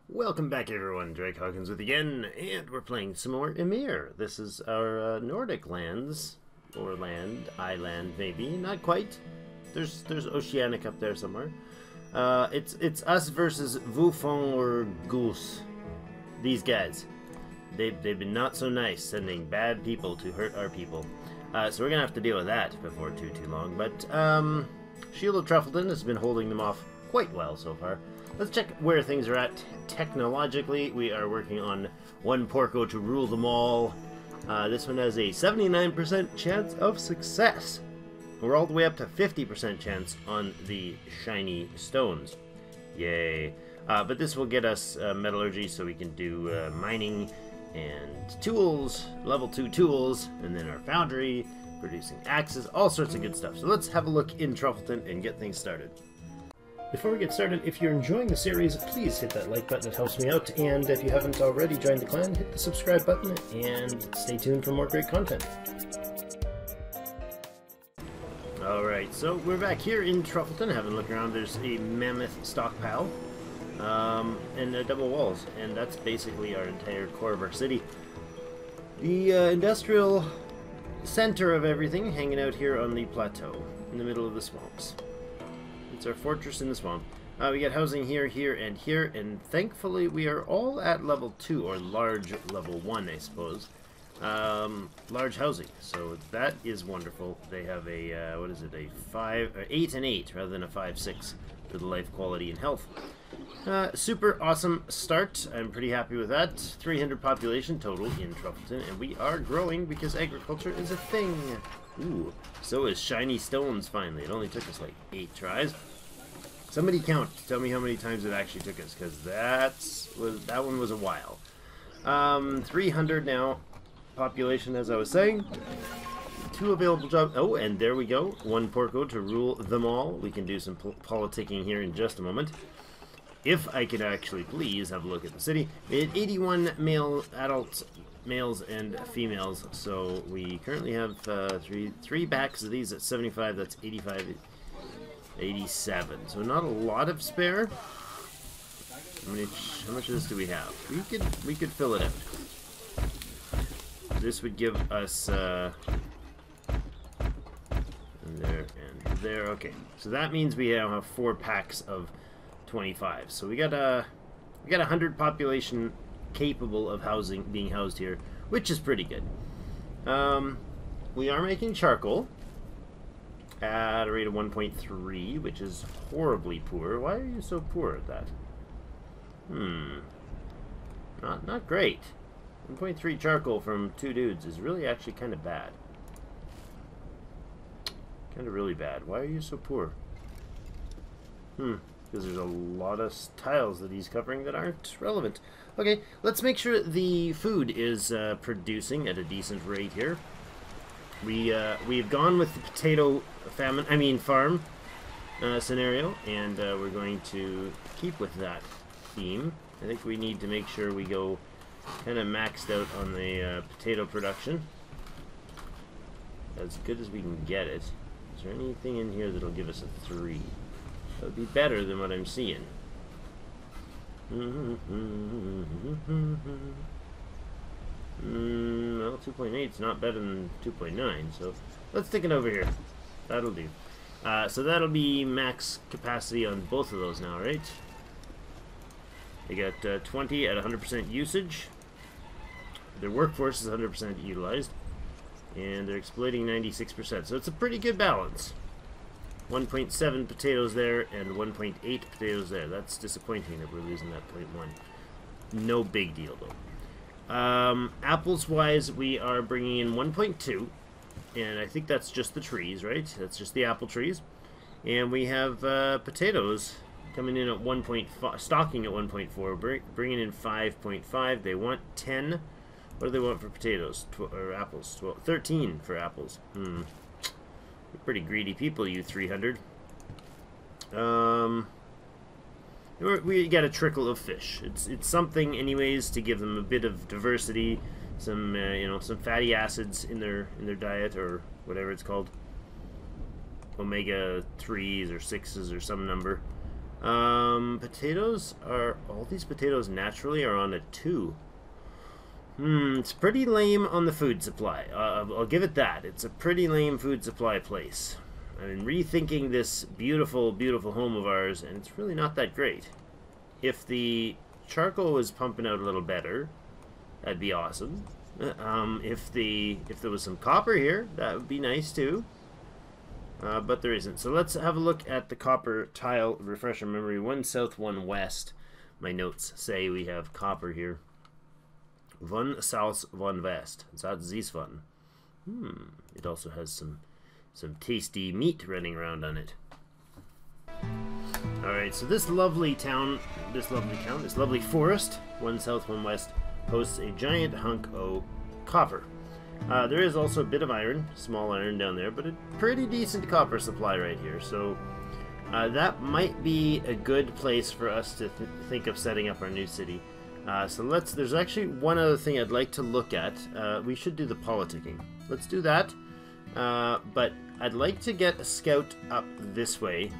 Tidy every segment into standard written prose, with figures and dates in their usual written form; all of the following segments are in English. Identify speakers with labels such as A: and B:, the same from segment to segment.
A: Welcome back everyone, Drake Hawkins with you again, and we're playing some more Ymir. This is our Nordic lands, or island maybe, not quite. There's Oceanic up there somewhere. It's us versus Vufong or Goose. These guys. They've been not so nice, sending bad people to hurt our people. So we're gonna have to deal with that before too long, but Shield of Truffleton has been holding them off quite well so far. Let's check where things are at technologically. We are working on one Porco to rule them all. This one has a 79% chance of success. We're all the way up to 50% chance on the shiny stones. Yay. But this will get us metallurgy, so we can do mining and tools, level 2 tools, and then our foundry, producing axes, all sorts of good stuff. So let's have a look in Truffleton and get things started. Before we get started, if you're enjoying the series, please hit that like button, it helps me out, and if you haven't already joined the clan, hit the subscribe button, and stay tuned for more great content. Alright, so we're back here in Truffleton, having a look around. There's a mammoth stockpile, and double walls, and that's basically our entire core of our city. The industrial center of everything hanging out here on the plateau, in the middle of the swamps. It's our fortress in the swamp. We got housing here, here, and here, and thankfully we are all at level 2, or large level 1, I suppose. Large housing, so that is wonderful. They have a, what is it, a 8 and 8 rather than a 5-6 for the life quality and health. Super awesome start. I'm pretty happy with that. 300 population total in Truffleton, and we are growing because agriculture is a thing. Ooh, so is shiny stones finally. It only took us like 8 tries. Somebody count. Tell me how many times it actually took us, because that one was a while. 300 now. Population, as I was saying. 2 available jobs. Oh, and there we go. 1 Porco to rule them all. We can do some politicking here in just a moment. If I could actually please have a look at the city. We had 81 adults, males and females, so we currently have three backs of these at 75. That's 85, 87. So not a lot of spare. How much of this do we have? We could fill it out. This would give us and there and there. Okay, so that means we now have 4 packs of 25. So we got 100 population capable of being housed here, which is pretty good. We are making charcoal at a rate of 1.3, which is horribly poor. Why are you so poor at that? Not great. 1.3 charcoal from 2 dudes is really actually kind of bad. Kind of really bad. Why are you so poor? Because there's a lot of tiles that he's covering that aren't relevant. Okay, let's make sure the food is producing at a decent rate here. We've gone with the potato farm scenario, and we're going to keep with that theme. I think we need to make sure we go kind of maxed out on the potato production. As good as we can get it. Is there anything in here that'll give us a 3? That would be better than what I'm seeing. Well, 2.8 is not better than 2.9, so let's stick it over here. That'll do. So that'll be max capacity on both of those now, right? They got 20 at 100% usage. Their workforce is 100% utilized. And they're exploiting 96%. So it's a pretty good balance. 1.7 potatoes there and 1.8 potatoes there. That's disappointing that we're losing that 0.1. No big deal, though. Apples-wise, we are bringing in 1.2. And I think that's just the trees, right? That's just the apple trees. And we have potatoes coming in at 1.5, stocking at 1.4, bringing in 5.5. They want 10. What do they want for potatoes? Or apples? 13 for apples. You're pretty greedy people, you 300. We got a trickle of fish. It's something, anyways, to give them a bit of diversity, some some fatty acids in their diet, or whatever it's called, omega 3s or 6s or some number. Potatoes are... All these potatoes naturally are on a 2. It's pretty lame on the food supply. I'll give it that. It's a pretty lame food supply place. I've been rethinking this beautiful, beautiful home of ours, and it's really not that great. If the charcoal was pumping out a little better, that'd be awesome. If there was some copper here, that would be nice too. But there isn't. So let's have a look at the copper tile. Refresh our memory. 1 south, 1 west. My notes say we have copper here. 1 south, 1 west. That's this one. It also has some tasty meat running around on it. Alright, so this lovely forest, 1 south, 1 west, hosts a giant hunk of copper. There is also a bit of iron, small iron down there, but a pretty decent copper supply right here. So that might be a good place for us to think of setting up our new city. So there's actually one other thing I'd like to look at. We should do the politicking. Let's do that. But I'd like to get a scout up this way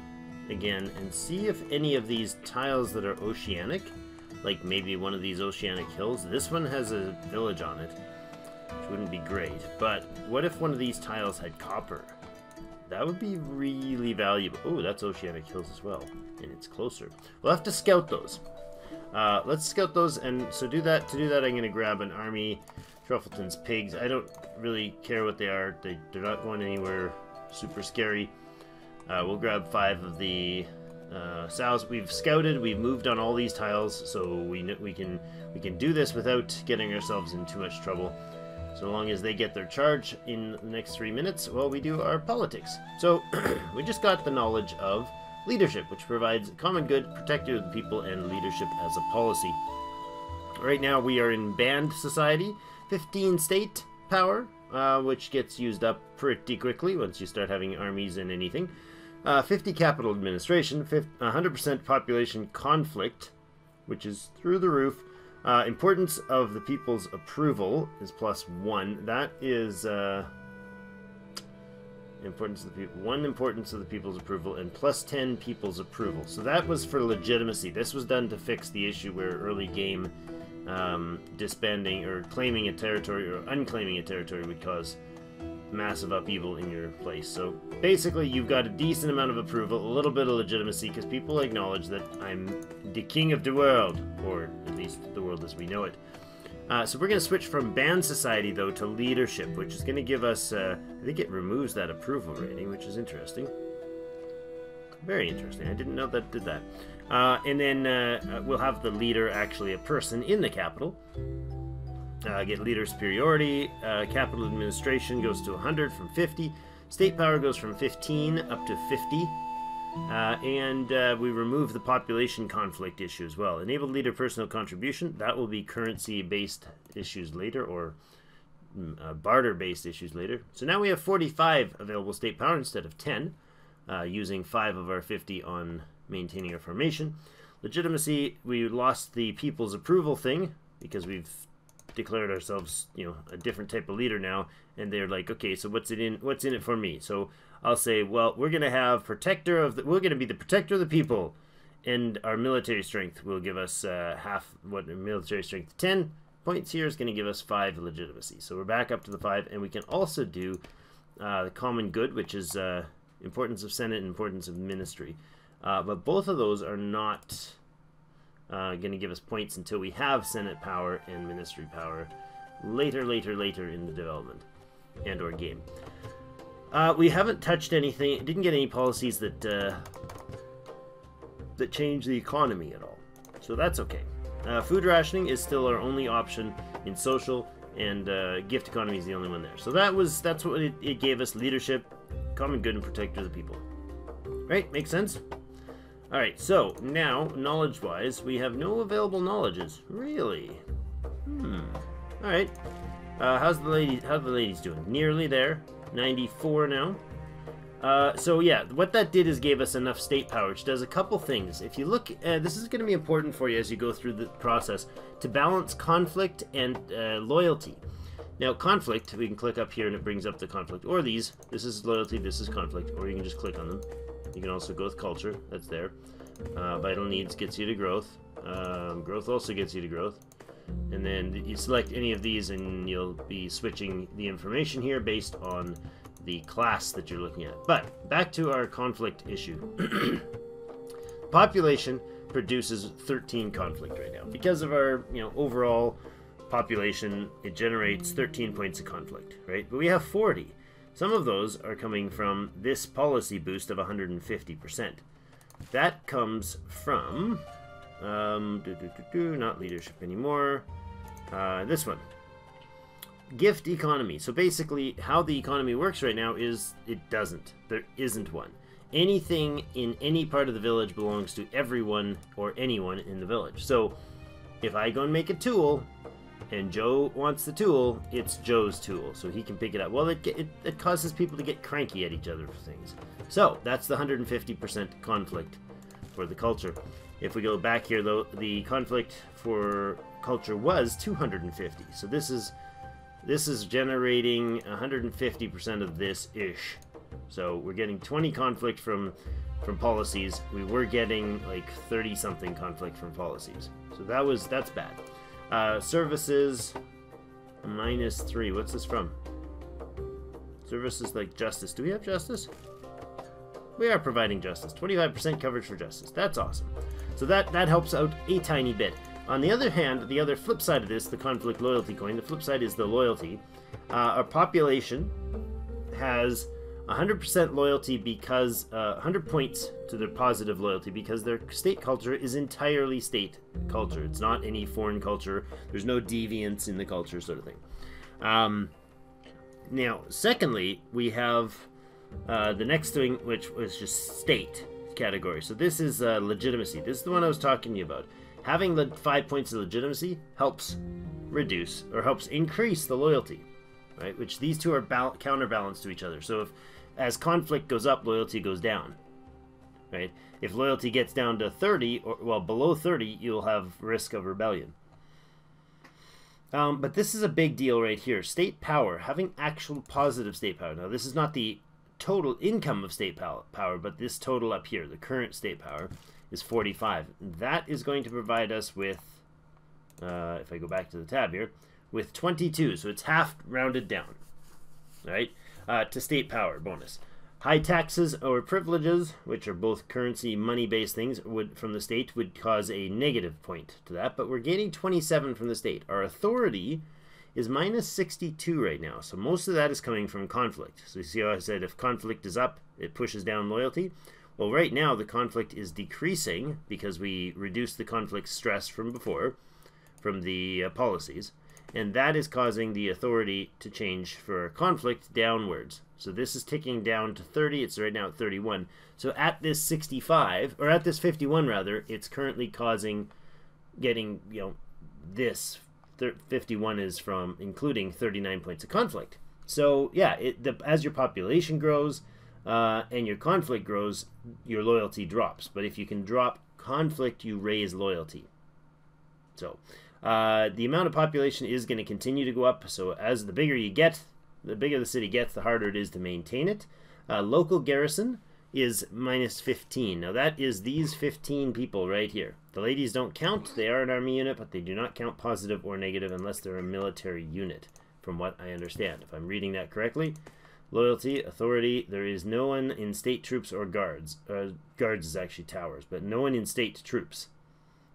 A: again and see if any of these tiles that are oceanic, like maybe one of these oceanic hills, this one has a village on it, which wouldn't be great, but what if one of these tiles had copper? That would be really valuable. Oh, that's oceanic hills as well, and it's closer. We'll have to scout those. Let's scout those, and so to do that I'm going to grab an army. Truffleton's pigs. I don't really care what they are. They're not going anywhere super scary. We'll grab 5 of the sows. We've scouted. We've moved on all these tiles, so we can do this without getting ourselves in too much trouble. So long as they get their charge in the next 3 minutes, well, we do our politics. So we just got the knowledge of leadership, which provides common good, protector of the people, and leadership as a policy. Right now we are in band society. 15 state power, which gets used up pretty quickly once you start having armies and anything. 50 capital administration, 100% population conflict, which is through the roof. Importance of the people's approval is +1. That is importance of the people. 1 importance of the people's approval and +10 people's approval. So that was for legitimacy. This was done to fix the issue where early game disbanding or claiming a territory or unclaiming a territory would cause massive upheaval in your place. So basically you've got a decent amount of approval, a little bit of legitimacy, because people acknowledge that I'm the king of the world, or at least the world as we know it. So we're going to switch from band society though to leadership, which is going to give us I think it removes that approval rating, which is interesting. Very interesting. I didn't know that did that. And then we'll have the leader actually a person in the capital. Get leader superiority. Capital administration goes to 100 from 50. State power goes from 15 up to 50. And we remove the population conflict issue as well. Enable leader personal contribution. That will be currency-based issues later, or barter-based issues later. So now we have 45 available state power instead of 10. Using 5 of our 50 on maintaining our formation. Legitimacy, we lost the people's approval thing because we've declared ourselves, a different type of leader now, and they're like, okay, so what's in it for me? So I'll say, well, we're gonna have we're gonna be the protector of the people, and our military strength will give us military strength 10 points here is gonna give us 5 legitimacy. So we're back up to the 5, and we can also do the common good, which is importance of Senate and importance of ministry. But both of those are not going to give us points until we have Senate power and ministry power later in the development and or game. We haven't touched anything, didn't get any policies that change the economy at all. So that's okay. Food rationing is still our only option in social, and gift economy is the only one there. So that's what it gave us: leadership, common good, and protector of the people. Right? Makes sense? Alright, so now, knowledge-wise, we have no available knowledges. Really? Alright. How the ladies doing? Nearly there. 94 now. So yeah, what that did is gave us enough state power, which does a couple things. If you look, this is going to be important for you as you go through the process, to balance conflict and loyalty. Now, conflict, we can click up here and it brings up the conflict. Or these. This is loyalty, this is conflict. Or you can just click on them. You can also go with culture. That's there. Vital needs gets you to growth. Growth also gets you to growth. And then you select any of these and you'll be switching the information here based on the class that you're looking at. But back to our conflict issue. Population produces 13 conflict right now. Because of our, overall population, it generates 13 points of conflict, right? But we have 40. Some of those are coming from this policy boost of 150%. That comes from, not leadership anymore, this one. Gift economy. So basically, how the economy works right now is it doesn't. There isn't one. Anything in any part of the village belongs to everyone or anyone in the village. So if I go and make a tool, and Joe wants the tool, it's Joe's tool, so he can pick it up. Well, it causes people to get cranky at each other for things. So that's the 150% conflict for the culture. If we go back here, though, the conflict for culture was 250. So this is generating 150% of this-ish. So we're getting 20 conflict from policies. We were getting like 30-something conflict from policies. So that's bad. Services, -3. What's this from? Services like justice. Do we have justice? We are providing justice. 25% coverage for justice. That's awesome. So that helps out a tiny bit. On the other hand, the other flip side of this, the conflict loyalty coin, the flip side is the loyalty. Our population has 100% loyalty because 100 points to their positive loyalty because their state culture is entirely state culture. It's not any foreign culture. There's no deviance in the culture, sort of thing. Now, secondly, we have the next thing, which was just state category. So this is legitimacy. This is the one I was talking to you about. Having the 5 points of legitimacy helps reduce or helps increase the loyalty, right? Which these two are counterbalanced to each other. So as conflict goes up, loyalty goes down, right? If loyalty gets down to 30, or below 30, you'll have risk of rebellion. But this is a big deal right here. State power, having actual positive state power. Now, this is not the total income of state power, but this total up here, the current state power, is 45. That is going to provide us with, if I go back to the tab here, with 22. So it's half rounded down, right? To state power bonus. High taxes or privileges, which are both currency money-based things from the state, would cause a negative point to that, but we're gaining 27 from the state. Our authority is -62 right now, so most of that is coming from conflict. So you see how I said if conflict is up, it pushes down loyalty? Well, right now the conflict is decreasing because we reduced the conflict stress from before, from the policies, and that is causing the authority to change for conflict downwards. So this is ticking down to 30. It's right now at 31. So at this 65, or at this 51 rather, it's currently getting, this 51 is from including 39 points of conflict. So yeah, as your population grows and your conflict grows, your loyalty drops. But if you can drop conflict, you raise loyalty. So the amount of population is going to continue to go up. So as the bigger you get, the bigger the city gets, the harder it is to maintain it. Local garrison is -15. Now that is these 15 people right here. The ladies don't count. They are an army unit, but they do not count positive or negative unless they're a military unit, from what I understand. If I'm reading that correctly. Loyalty, authority, there is no one in state troops or guards. Guards is actually towers, but no one in state troops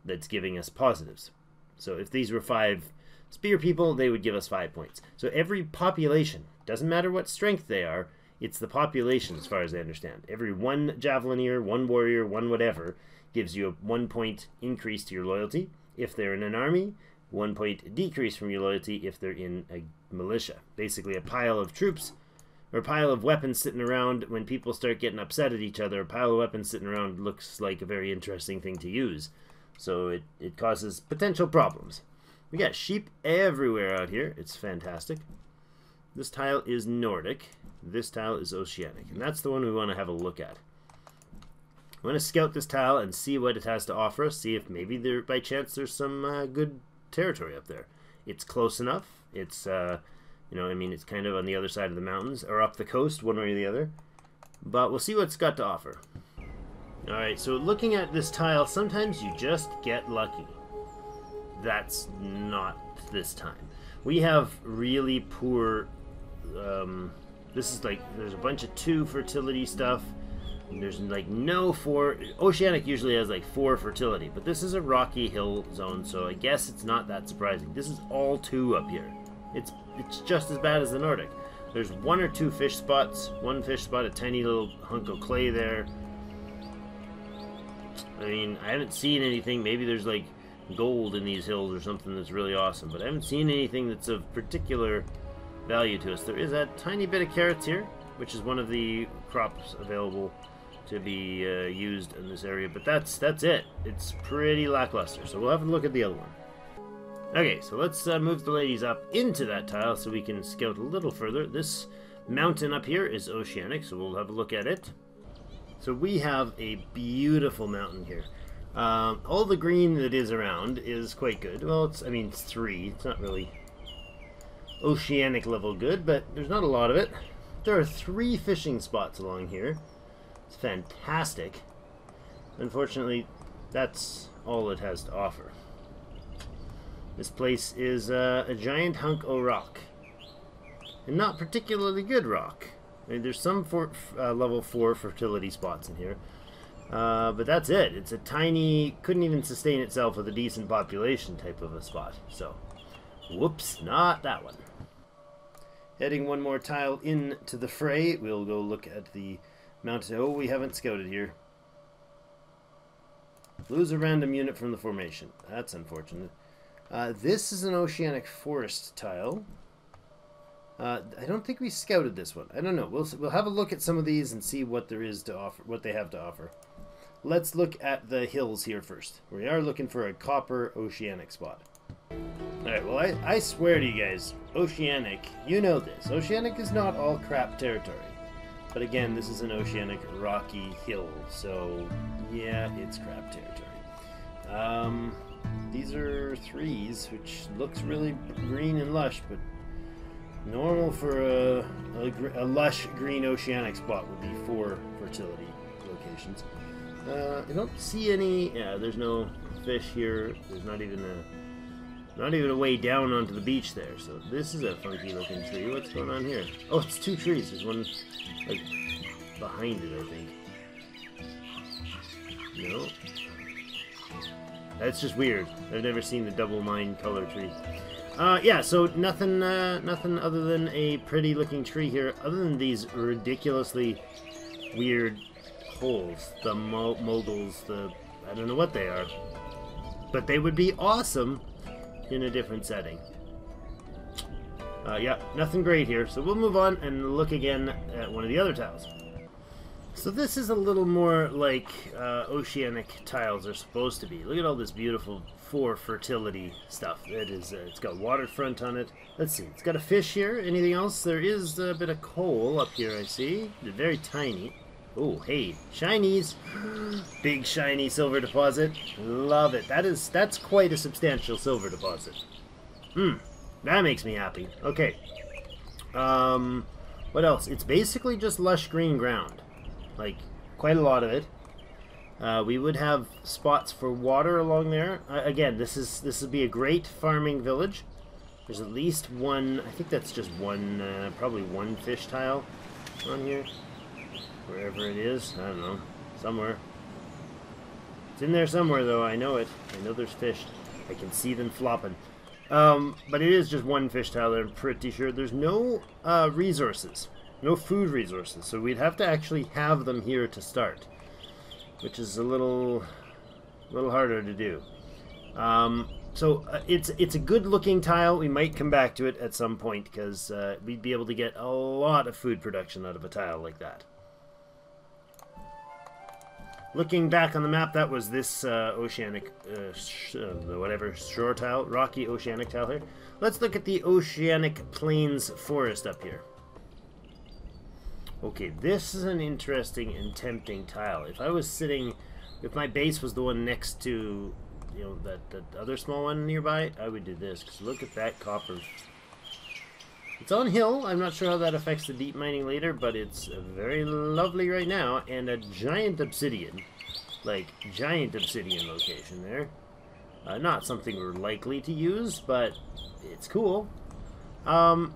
A: that's giving us positives. So if these were 5 spear people, they would give us 5 points. So every population, doesn't matter what strength they are, it's the population as far as I understand. Every 1 javelineer, 1 warrior, 1 whatever, gives you a 1 point increase to your loyalty. If they're in an army, 1 point decrease from your loyalty if they're in a militia. Basically a pile of troops, or a pile of weapons sitting around. When people start getting upset at each other, a pile of weapons sitting around looks like a very interesting thing to use. So it causes potential problems. We got sheep everywhere out here. It's fantastic. This tile is Nordic. This tile is Oceanic. And that's the one we want to have a look at. I want to scout this tile and see what it has to offer us. See if maybe there, by chance, there's some good territory up there. It's close enough. It's, it's kind of on the other side of the mountains, or up the coast, one way or the other. But we'll see what it's got to offer. Alright, so looking at this tile, sometimes you just get lucky. That's not this time. We have really poor... this is like, there's a bunch of 2 fertility stuff. And there's like no 4... Oceanic usually has like 4 fertility, but this is a rocky hill zone, so I guess it's not that surprising. This is all 2 up here. It's just as bad as the Nordic. There's 1 or 2 fish spots. 1 fish spot, a tiny little hunk of clay there. I mean, I haven't seen anything. Maybe there's like gold in these hills or something that's really awesome, but I haven't seen anything that's of particular value to us. There is a tiny bit of carrots here, which is one of the crops available to be used in this area, but that's it. It's pretty lackluster, so we'll have a look at the other one. Okay, so let's move the ladies up into that tile so we can scout a little further. This mountain up here is oceanic, so we'll have a look at it. So we have a beautiful mountain here. All the green that is around is quite good. Well, I mean, it's 3. It's not really oceanic level good, but there's not a lot of it. There are 3 fishing spots along here. It's fantastic. Unfortunately, that's all it has to offer. This place is a giant hunk of rock. And not particularly good rock. I mean, there's some level 4 fertility spots in here. But that's it. It's a tiny, couldn't even sustain itself with a decent population type of a spot. So, whoops, not that one. Heading one more tile into the fray, we'll go look at the mountain. Oh, we haven't scouted here. Lose a random unit from the formation. That's unfortunate. This is an oceanic forest tile. I don't think we scouted this one. I don't know. We'll have a look at some of these and see what there is to offer, what they have to offer. Let's look at the hills here first. We are looking for a copper oceanic spot. Alright, well, I swear to you guys, oceanic, you know this. Oceanic is not all crap territory. But again, this is an oceanic rocky hill, so yeah, it's crap territory. These are 3s, which looks really green and lush, but normal for a lush green oceanic spot would be 4 fertility locations. I don't see any. Yeah, there's no fish here. There's not even a way down onto the beach there. So this is a funky looking tree. What's going on here? Oh, it's 2 trees. There's one like behind it, I think. No. That's just weird. I've never seen the double mine color tree. Yeah, so nothing other than a pretty looking tree here, other than these ridiculously weird holes, the moguls, I don't know what they are, but they would be awesome in a different setting. Yeah, nothing great here, so we'll move on and look again at one of the other tiles. So this is a little more like oceanic tiles are supposed to be. Look at all this beautiful 4 fertility stuff. It is. It's got waterfront on it. Let's see. It's got a fish here. Anything else? There is a bit of coal up here, I see. They're very tiny. Oh, hey, shinies. Big shiny silver deposit. Love it. That's quite a substantial silver deposit. That makes me happy. Okay. What else? It's basically just lush green ground. Like, quite a lot of it. We would have spots for water along there. Again, this would be a great farming village. There's at least one, I think that's just one, probably 1 fish tile on here. Wherever it is, I don't know, somewhere. It's in there somewhere, though. I know it. I know there's fish. I can see them flopping. But it is just 1 fish tile there, I'm pretty sure. There's no resources. No food resources. So we'd have to actually have them here to start, which is a little harder to do. It's a good looking tile. We might come back to it at some point because we'd be able to get a lot of food production out of a tile like that. Looking back on the map, that was this oceanic, whatever, shore tile, rocky oceanic tile here. Let's look at the oceanic plains forest up here. Okay, this is an interesting and tempting tile. If I was sitting, if my base was the one next to, you know, that other small one nearby, I would do this. Because look at that copper. It's on hill. I'm not sure how that affects the deep mining later, but it's very lovely right now. And a giant obsidian. like, giant obsidian location there. Not something we're likely to use, but it's cool.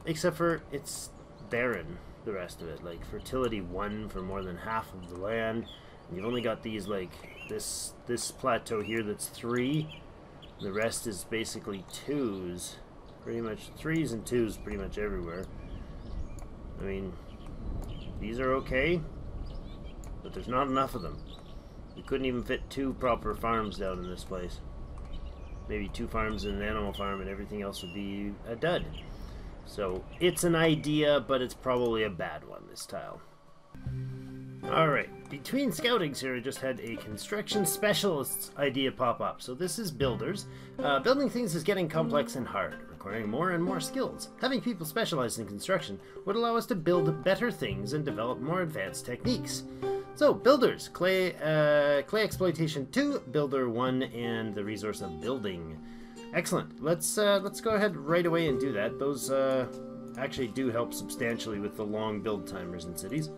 A: Except for it's barren, the rest of it. Like, fertility 1 for more than half of the land. And you've only got these, like, this plateau here that's 3. The rest is basically 2s. Pretty much 3s and 2s pretty much everywhere. I mean, these are okay, but there's not enough of them. We couldn't even fit 2 proper farms down in this place. Maybe 2 farms and an animal farm, and everything else would be a dud. So it's an idea, but it's probably a bad one, this tile. Alright, between scoutings here, I just had a construction specialist's idea pop up. So this is builders. Building things is getting complex and hard, requiring more and more skills. Having people specialized in construction would allow us to build better things and develop more advanced techniques. So, builders, clay exploitation 2, builder 1, and the resource of building. Excellent. Let's go ahead right away and do that. Those actually do help substantially with the long build timers in cities.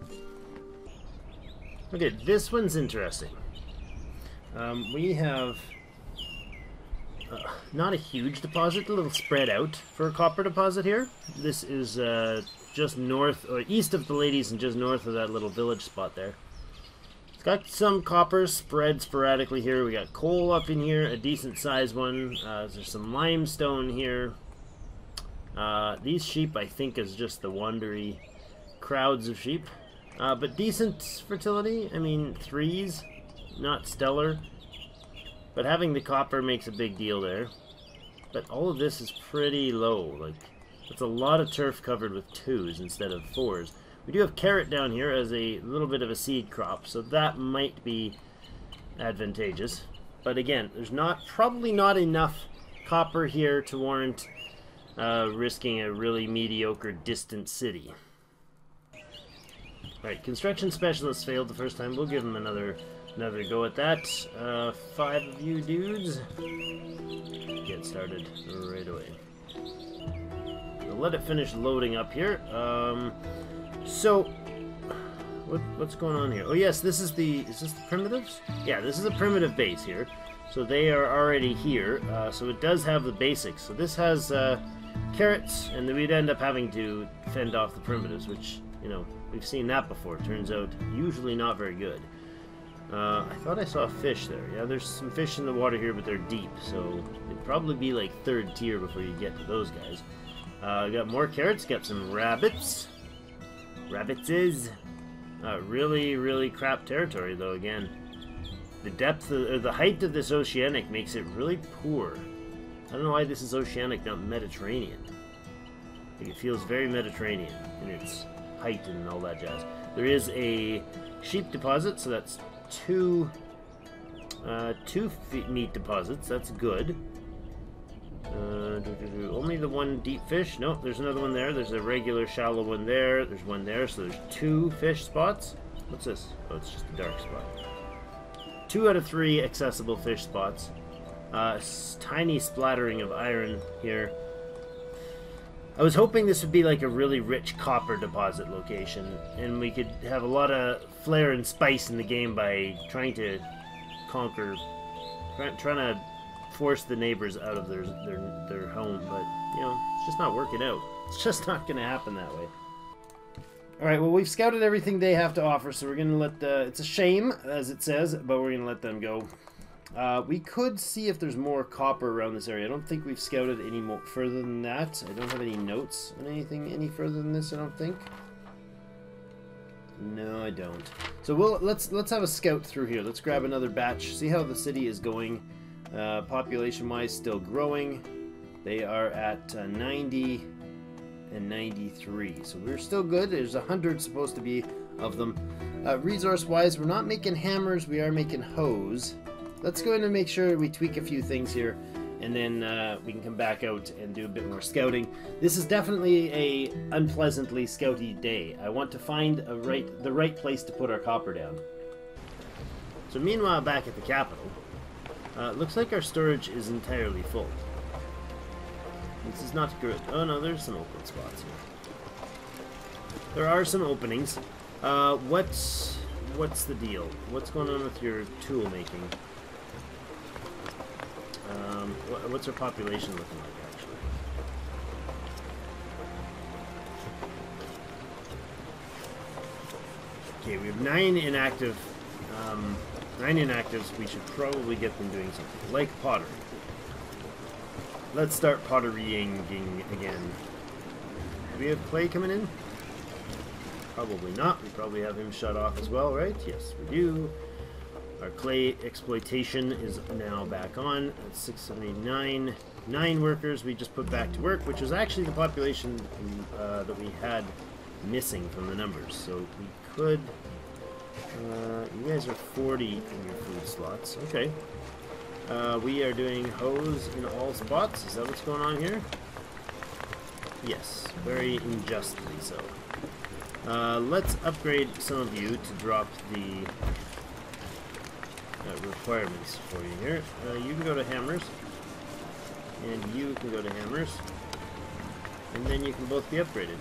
A: Okay, this one's interesting. We have not a huge deposit, a little spread out for a copper deposit here. This is just north or east of the ladies and just north of that little village spot there. Got some copper spread sporadically here. We got coal up in here, a decent sized one. There's some limestone here. These sheep, I think, is just the wandery crowds of sheep. But decent fertility. I mean, 3s, not stellar. But having the copper makes a big deal there. But all of this is pretty low. Like, it's a lot of turf covered with 2s instead of 4s. We do have carrot down here as a little bit of a seed crop, so that might be advantageous. But again, there's probably not enough copper here to warrant risking a really mediocre distant city. Alright, construction specialists failed the first time. We'll give them another go at that. 5 of you dudes. Get started right away. We'll let it finish loading up here. So, what's going on here? Oh yes, is this the primitives? Yeah, this is a primitive base here. So they are already here, so it does have the basics. So this has carrots, and then we'd end up having to fend off the primitives, which, you know, we've seen that before. Turns out, usually not very good. I thought I saw a fish there. Yeah, there's some fish in the water here, but they're deep, so it'd probably be like 3rd tier before you get to those guys. Got more carrots, got some rabbits. Rabbitses. Really, really crap territory, though, again. The depth, or the height of this oceanic makes it really poor. I don't know why this is oceanic, not Mediterranean. Like, it feels very Mediterranean in its height and all that jazz. There is a sheep deposit, so that's 2 meat deposits. That's good. Only the 1 deep fish. No, there's another one there. There's a regular shallow one there. There's one there, so there's 2 fish spots. What's this? Oh, it's just a dark spot. 2 out of 3 accessible fish spots. Tiny splattering of iron here. I was hoping this would be like a really rich copper deposit location, and we could have a lot of flair and spice in the game by trying to conquer, trying to force the neighbors out of their home, but, you know, it's just not working out. It's just not going to happen that way. Alright, well, we've scouted everything they have to offer, so we're going to let it's a shame, as it says, but we're going to let them go. We could see if there's more copper around this area. I don't think we've scouted any more further than that. I don't have any notes on anything any further than this, I don't think. No, I don't. So let's have a scout through here. Let's grab another batch, see how the city is going. Population-wise, still growing. They are at 90 and 93, so we're still good. There's 100 supposed to be of them. Resource-wise, we're not making hammers, we are making hoes. Let's go in and make sure we tweak a few things here, and then we can come back out and do a bit more scouting. This is definitely a unpleasantly scouty day. I want to find the right place to put our copper down. So meanwhile, back at the capital, looks like our storage is entirely full. This is not good. Oh no, there's some open spots here. There are some openings. What what's the deal? What's going on with your tool making? What's our population looking like, actually? Okay, we have 9 inactive. 9 inactives. We should probably get them doing something, like pottery. Let's start potterying again. Do we have clay coming in? Probably not. We probably have him shut off as well, right? Yes, we do. Our clay exploitation is now back on. That's 679. 9 workers we just put back to work, which was actually the population that we had missing from the numbers. So we could... you guys are 40 in your food slots. Okay. We are doing hose in all spots. Is that what's going on here? Yes. Very unjustly so. Let's upgrade some of you to drop the requirements for you here. You can go to hammers. And you can go to hammers. And then you can both be upgraded.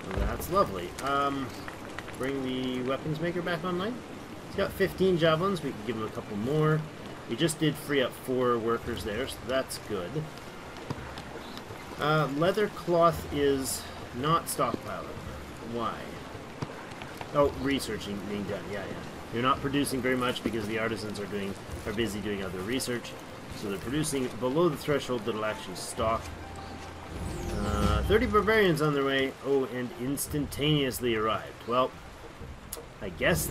A: Well, that's lovely. Bring the weapons maker back online. He's got 15 javelins. We can give him a couple more. We just did free up 4 workers there, so that's good. Leather cloth is not stockpiling. Why? Oh, researching being done. Yeah. You're not producing very much because the artisans are busy doing other research. So they're producing below the threshold that'll actually stock. 30 barbarians on their way. Oh, and instantaneously arrived. Well, I guess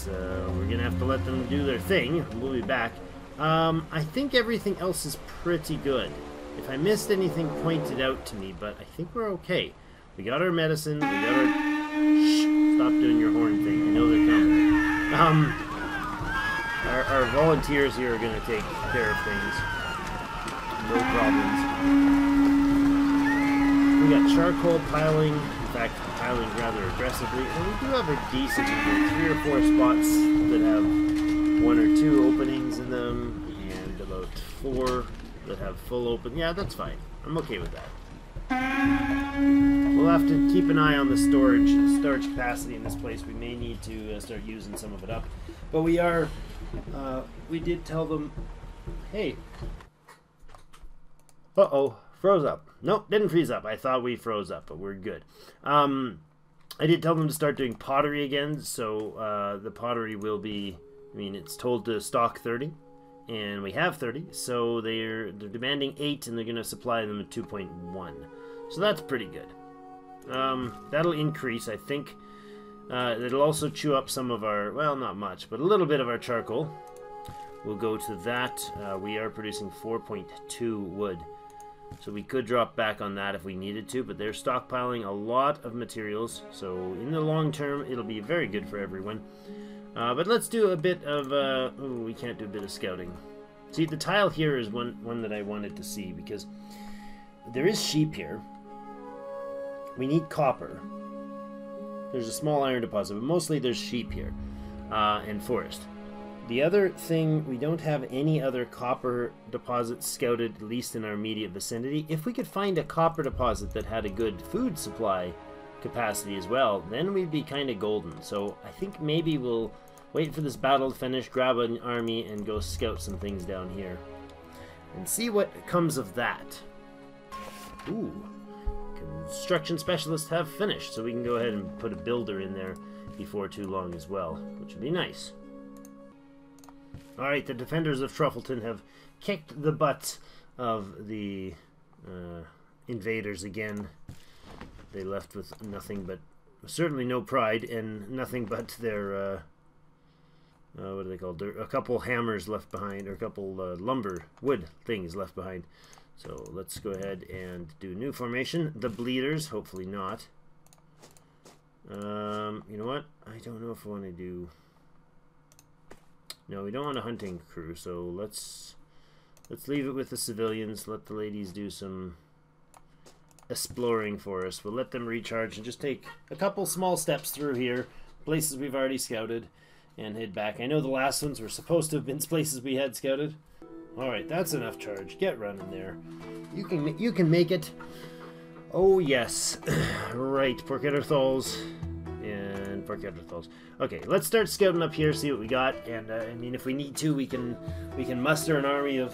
A: we're gonna have to let them do their thing. We'll be back. I think everything else is pretty good. If I missed anything, point it out to me, but I think we're okay. We got our medicine, we got our... Shh, stop doing your horn thing. I know they're coming. Our volunteers here are gonna take care of things. No problems. We got charcoal piling. In fact, piling rather aggressively, and we do have a decent 3 or 4 spots that have 1 or 2 openings in them, and about 4 that have full open. Yeah, that's fine. I'm okay with that. We'll have to keep an eye on the storage capacity in this place. We may need to start using some of it up, but we are. We did tell them, hey. Uh-oh. Froze up. Nope, didn't freeze up. I thought we froze up, but we're good. I did tell them to start doing pottery again, so the pottery will be... I mean, it's told to stock 30, and we have 30, so they're demanding 8, and they're going to supply them at 2.1. So that's pretty good. That'll increase, I think. It'll also chew up some of our... Well, not much, but a little bit of our charcoal. We'll go to that. We are producing 4.2 wood. So we could drop back on that if we needed to, but they're stockpiling a lot of materials, so in the long term it'll be very good for everyone. But let's do a bit of... oh, we can't do a bit of scouting. See, the tile here is one that I wanted to see, because there is sheep here. We need copper. There's a small iron deposit, but mostly there's sheep here, and forest. The other thing, we don't have any other copper deposits scouted, at least in our immediate vicinity. If we could find a copper deposit that had a good food supply capacity as well, then we'd be kind of golden. So I think maybe we'll wait for this battle to finish, grab an army, and go scout some things down here. And see what comes of that. Ooh. Construction specialists have finished, so we can go ahead and put a builder in there before too long as well, which would be nice. Alright, the defenders of Truffleton have kicked the butts of the invaders again. They left with nothing but, certainly no pride, and nothing but their, what are they called? A couple hammers left behind, or a couple wood things left behind. So let's go ahead and do new formation. The bleeders, hopefully not. You know what? I don't know if I want to do... No, we don't want a hunting crew, so let's leave it with the civilians. Let the ladies do some exploring for us. We'll let them recharge and just take a couple small steps through here, places we've already scouted, and head back. I know the last ones were supposed to have been places we had scouted. Alright, that's enough charge. Get running there. You can make it. Oh, yes. Right, Porchetterthols and Neanderthals. Okay, let's start scouting up here, see what we got, and I mean, if we need to, we can muster an army of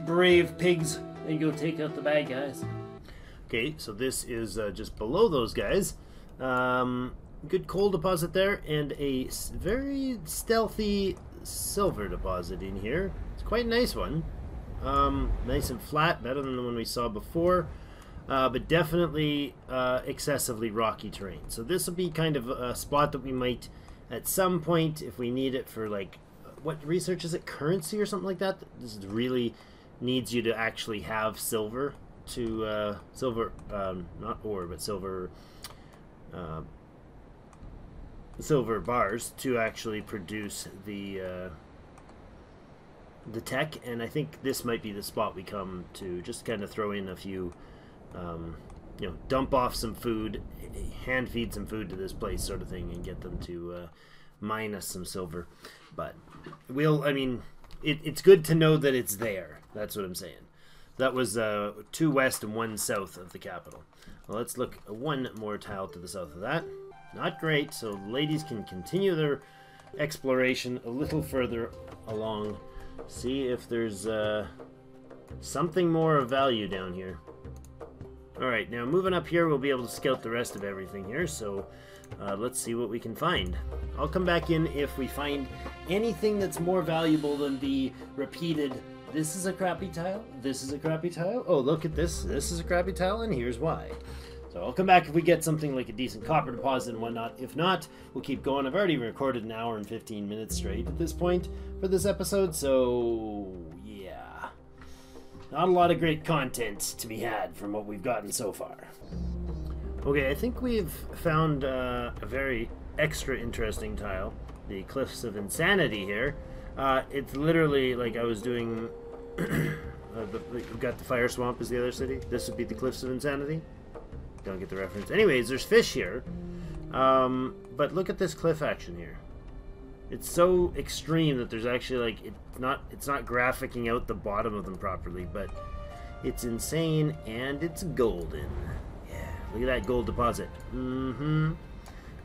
A: brave pigs and go take out the bad guys. Okay, so this is just below those guys. Good coal deposit there, and a very stealthy silver deposit in here. It's quite a nice one. Nice and flat, better than the one we saw before. But definitely excessively rocky terrain. So this will be kind of a spot that we might, at some point, if we need it for, like, what research is it? Currency or something like that? This really needs you to actually have silver to, not ore, but silver bars to actually produce the tech. And I think this might be the spot we come to just kind of throw in a few... you know, dump off some food, hand feed some food to this place, sort of thing, and get them to mine us some silver. But I mean, it's good to know that it's there. That's what I'm saying. That was 2 west and 1 south of the capital. Well, let's look 1 more tile to the south of that. Not great, so ladies can continue their exploration a little further along. See if there's something more of value down here. Alright, now moving up here, we'll be able to scout the rest of everything here, so let's see what we can find. I'll come back in if we find anything that's more valuable than the repeated, this is a crappy tile, this is a crappy tile, oh look at this, this is a crappy tile, and here's why. So I'll come back if we get something like a decent copper deposit and whatnot. If not, we'll keep going. I've already recorded 1 hour and 15 minutes straight at this point for this episode, so yeah. Not a lot of great content to be had from what we've gotten so far. Okay, I think we've found a very extra interesting tile. The Cliffs of Insanity here. It's literally like I was doing... we've got the Fire Swamp as the other city. This would be the Cliffs of Insanity. Don't get the reference. Anyways, there's fish here. But look at this cliff action here. It's so extreme that there's actually, like, it's not graphicing out the bottom of them properly, but it's insane and it's golden. Yeah, look at that gold deposit.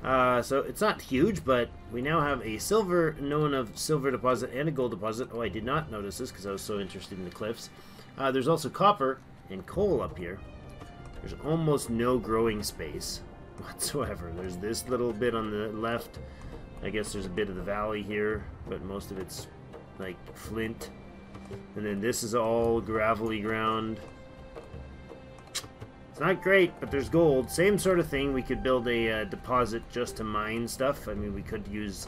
A: So it's not huge, but we now have a silver deposit and a gold deposit. Oh, I did not notice this because I was so interested in the cliffs. There's also copper and coal up here. There's almost no growing space whatsoever. There's this little bit on the left. I guess there's a bit of the valley here, but most of it's like flint. And then this is all gravelly ground. It's not great, but there's gold. Same sort of thing. We could build a deposit just to mine stuff. I mean, we could use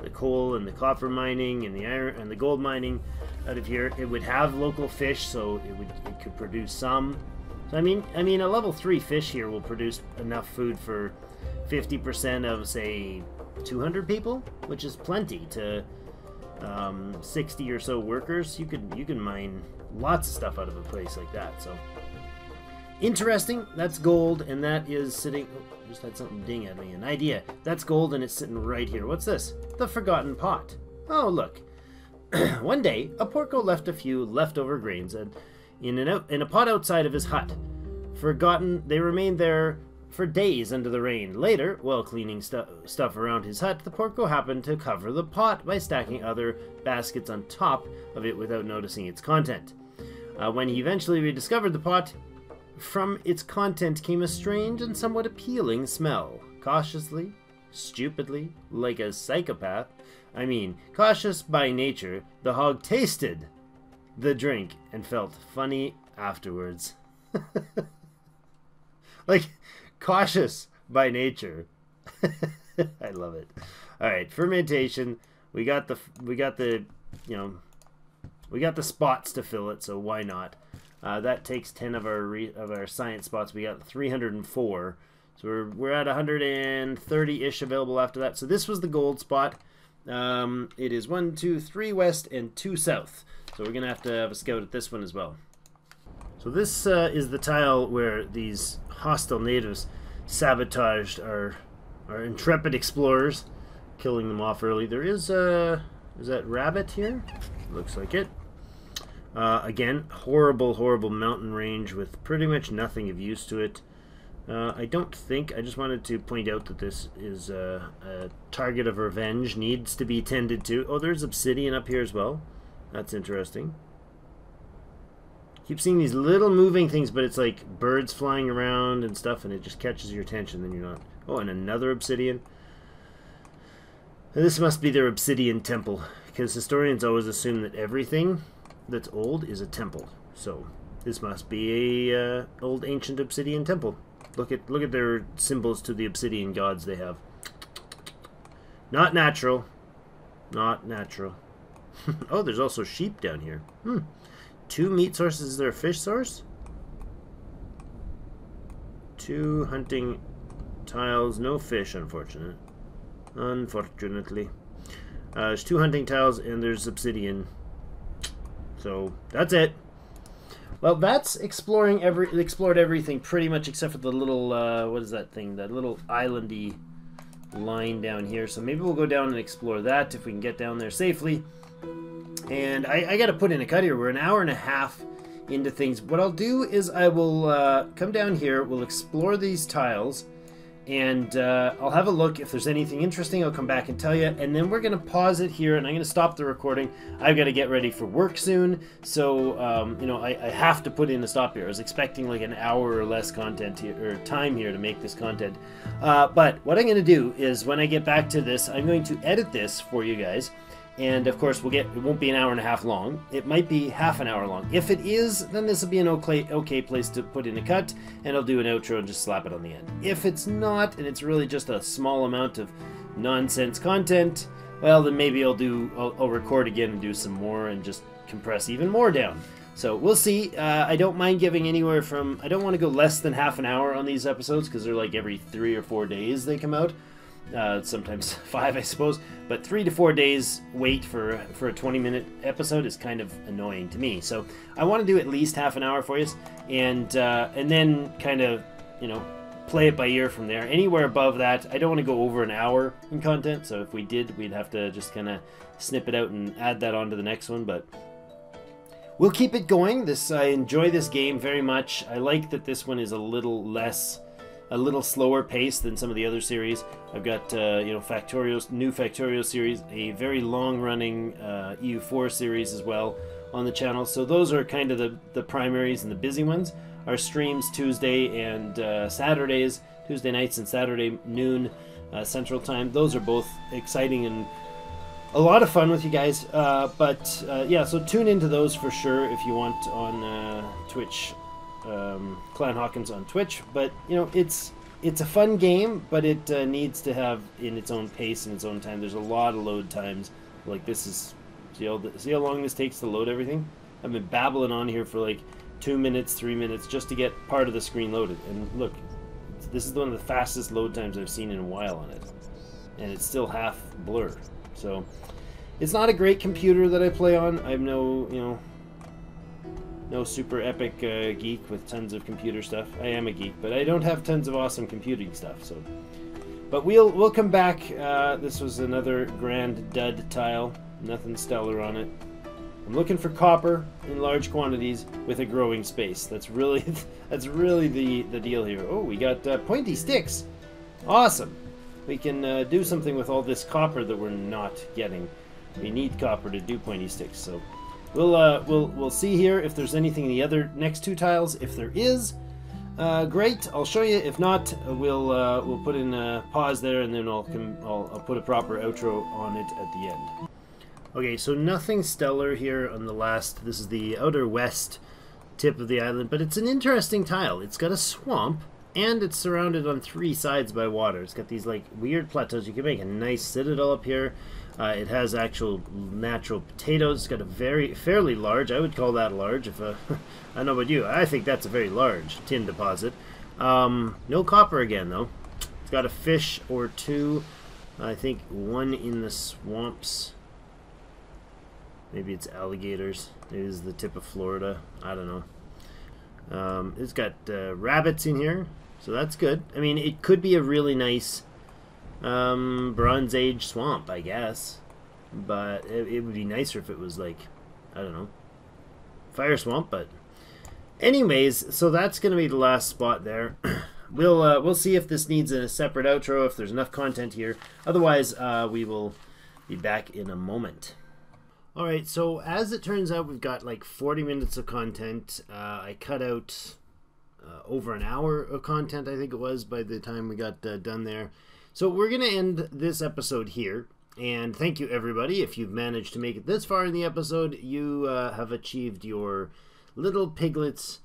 A: the coal and the copper mining and the iron and the gold mining out of here. It would have local fish, so it could produce some. So I mean, a level 3 fish here will produce enough food for 50% of, say, 200 people, which is plenty to 60 or so workers. You can mine lots of stuff out of a place like that. So interesting. That's gold, and that is sitting. Oh, just had something ding at me. An idea. That's gold, and it's sitting right here. What's this? The Forgotten Pot. Oh, look. One day, a porco left a few leftover grains in a pot outside of his hut. Forgotten, they remained there for days under the rain. Later, while cleaning stuff around his hut, the porco happened to cover the pot by stacking other baskets on top of it without noticing its content. When he eventually rediscovered the pot, from its content came a strange and somewhat appealing smell. Cautiously, stupidly, like a psychopath, cautious by nature, the hog tasted the drink and felt funny afterwards. Like, cautious by nature. I love it. All right, fermentation. We got the spots to fill it, so why not? That takes 10 of our science spots. We got 304, so we're at 130-ish available after that. So this was the gold spot. It is 1, 2, 3 west and 2 south. So we're gonna have to have a scout at this one as well. So this is the tile where these hostile natives sabotaged our intrepid explorers, killing them off early. There is that rabbit here? Looks like it. Again, horrible mountain range with pretty much nothing of use to it. I don't think. I just wanted to point out that this is a target of revenge, needs to be tended to. Oh, there's obsidian up here as well. That's interesting. Keep seeing these little moving things, but it's like birds flying around and stuff, and it just catches your attention, then you're not... Oh, and another obsidian. This must be their obsidian temple, because historians always assume that everything that's old is a temple. So this must be a old ancient obsidian temple. Look at their symbols to the obsidian gods they have. Not natural. Not natural. Oh, there's also sheep down here. 2 meat sources. Is there a fish source? 2 hunting tiles. No fish, unfortunately. There's 2 hunting tiles and there's obsidian. So that's it. Well, that's explored everything pretty much except for the little what is that thing? That little islandy line down here. So maybe we'll go down and explore that if we can get down there safely. And I got to put in a cut here. We're an hour and a half into things. What I'll do is I will come down here. We'll explore these tiles. And I'll have a look. If there's anything interesting, I'll come back and tell you. And then we're going to pause it here, and I'm going to stop the recording. I've got to get ready for work soon. So, you know, I have to put in a stop here. I was expecting like an hour or less content here, or time here to make this content. But what I'm going to do is when I get back to this, I'm going to edit this for you guys. And of course, it won't be an hour and a half long. It might be half an hour long. If it is, then this will be an okay place to put in a cut, and I'll do an outro and just slap it on the end. If it's not, and it's really just a small amount of nonsense content, well, then maybe I'll record again and do some more and just compress even more down. So we'll see. I don't mind giving anywhere from... I don't want to go less than half an hour on these episodes because they're like every 3 or 4 days they come out. Sometimes 5, I suppose, but 3 to 4 days wait for a 20-minute episode is kind of annoying to me. So I want to do at least half an hour for you, and then kind of, you know, play it by ear from there. Anywhere above that, I don't want to go over an hour in content. So if we did, we'd have to just kind of snip it out and add that on to the next one. But we'll keep it going. I enjoy this game very much. I like that this one is a little slower pace than some of the other series. I've got you know, new Factorio series, a very long-running EU4 series as well on the channel. So those are kind of the primaries and the busy ones. Our streams Tuesday and Saturdays, Tuesday nights and Saturday noon Central Time. Those are both exciting and a lot of fun with you guys. Yeah, so tune into those for sure if you want on Twitch. Clan Hawkins on Twitch, but you know, it's a fun game, but it needs to have in its own pace and its own time. There's a lot of load times. Like this is, see how long this takes to load everything? I've been babbling on here for like 2 minutes, 3 minutes just to get part of the screen loaded. And look, this is one of the fastest load times I've seen in a while on it, and it's still half blur. So it's not a great computer that I play on. I'm no super epic geek with tons of computer stuff. I am a geek, but I don't have tons of awesome computing stuff. So, but we'll come back. This was another grand dud tile. Nothing stellar on it. I'm looking for copper in large quantities with a growing space. That's really the deal here. Oh, we got pointy sticks. Awesome. We can do something with all this copper that we're not getting. We need copper to do pointy sticks. So. We'll see here if there's anything in the other next 2 tiles. If there is, great. I'll show you. If not, we'll put in a pause there, and then I'll put a proper outro on it at the end. Okay, so nothing stellar here on the last. This is the outer west tip of the island, but it's an interesting tile. It's got a swamp, and it's surrounded on 3 sides by water. It's got these like weird plateaus. You can make a nice citadel up here. It has actual natural potatoes. It's got a fairly large, I would call that large. If I don't know about you, I think that's a very large tin deposit. No copper again though. It's got a fish or 2. I think 1 in the swamps. Maybe it's alligators. Maybe this is the tip of Florida. I don't know. It's got rabbits in here, so that's good. I mean, it could be a really nice Bronze Age swamp, I guess, but it would be nicer if it was like, I don't know, fire swamp. But anyways, so that's gonna be the last spot there. we'll see if this needs a separate outro, if there's enough content here. Otherwise, we will be back in a moment. Alright, so as it turns out, we've got like 40 minutes of content. I cut out over an hour of content, I think it was, by the time we got done there. So we're going to end this episode here. And thank you, everybody. If you've managed to make it this far in the episode, you have achieved your little piglet's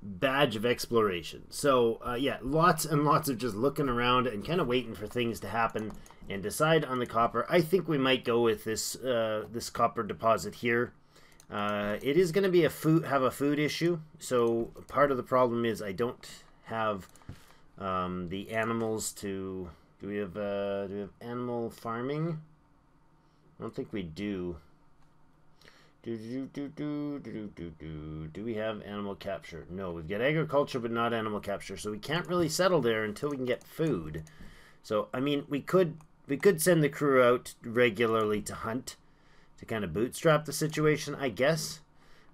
A: badge of exploration. So, yeah, lots and lots of just looking around and kind of waiting for things to happen and decide on the copper. I think we might go with this this copper deposit here. It is going to be have a food issue. So part of the problem is I don't have the animals to... Do we have animal farming? I don't think we do. Do we have animal capture? No, we've got agriculture, but not animal capture. So we can't really settle there until we can get food. So I mean, we could send the crew out regularly to hunt, to kind of bootstrap the situation, I guess.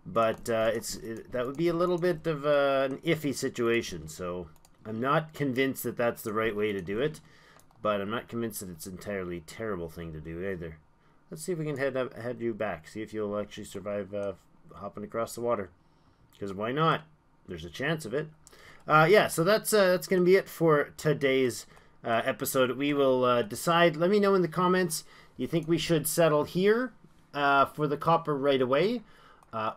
A: But that would be a little bit of an iffy situation. So I'm not convinced that that's the right way to do it. But I'm not convinced that it's an entirely terrible thing to do either. Let's see if we can head you back. See if you'll actually survive hopping across the water. Because why not? There's a chance of it. Yeah, so that's going to be it for today's episode. We will decide. Let me know in the comments. You think we should settle here for the copper right away?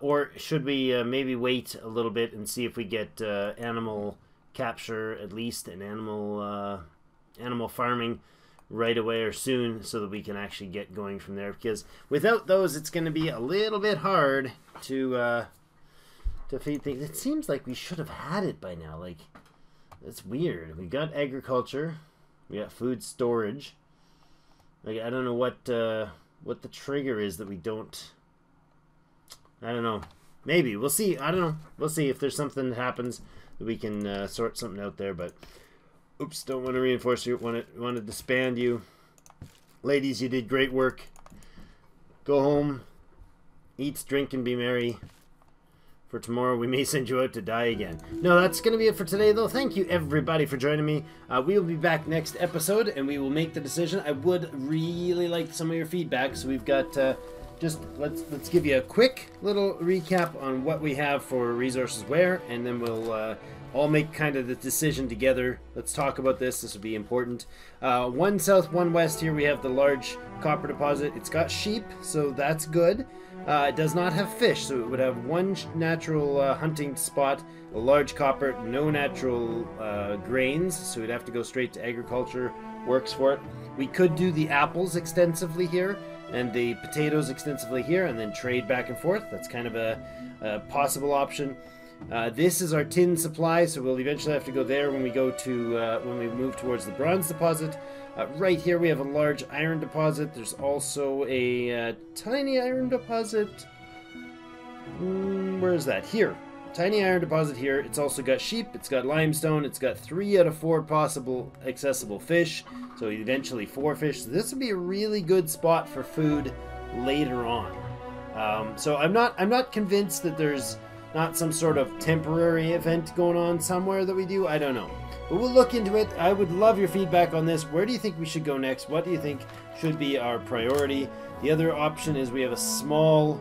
A: Or should we maybe wait a little bit and see if we get animal capture at least, and animal farming right away or soon, so that we can actually get going from there, because without those it's going to be a little bit hard to feed things. It seems like we should have had it by now. Like, it's weird. We got agriculture, we got food storage. Like, I don't know what the trigger is that we don't. I don't know. Maybe we'll see. I don't know. We'll see if there's something that happens that we can sort something out there. But oops, don't want to reinforce you. Want to disband you. Ladies, you did great work. Go home. Eat, drink, and be merry. For tomorrow, we may send you out to die again. No, that's going to be it for today, though. Thank you, everybody, for joining me. We will be back next episode, and we will make the decision. I would really like some of your feedback, so we've got... just let's give you a quick little recap on what we have for resources where, and then we'll... all make kind of the decision together. Let's talk about this. This will be important. One south, one west here. We have the large copper deposit. It's got sheep, so that's good. It does not have fish, so it would have one natural hunting spot, a large copper, no natural grains, so we'd have to go straight to agriculture. Works for it. We could do the apples extensively here, and the potatoes extensively here, and then trade back and forth. That's kind of a possible option. This is our tin supply, so we'll eventually have to go there when we go to when we move towards the bronze deposit. Right here we have a large iron deposit. There's also a tiny iron deposit. Where is that? Here. Tiny iron deposit here. It's also got sheep. It's got limestone. It's got 3 out of 4 possible accessible fish. So eventually 4 fish. So this would be a really good spot for food later on. So I'm not convinced that there's not some sort of temporary event going on somewhere that we do. I don't know. But we'll look into it. I would love your feedback on this. Where do you think we should go next? What do you think should be our priority? The other option is we have a small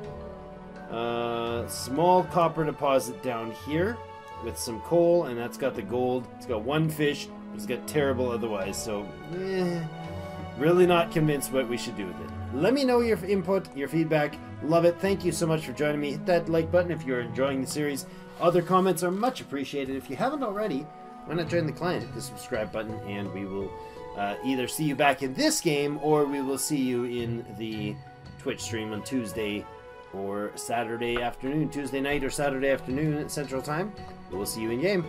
A: copper deposit down here with some coal, and that's got the gold. It's got 1 fish. It's got terrible otherwise. So, really not convinced what we should do with it. Let me know your input, your feedback. Love it. Thank you so much for joining me. Hit that like button if you're enjoying the series. Other comments are much appreciated. If you haven't already, why not join the clan? Hit the subscribe button, and we will either see you back in this game, or we will see you in the Twitch stream on Tuesday or Saturday afternoon, Tuesday night or Saturday afternoon at Central Time. We will see you in game.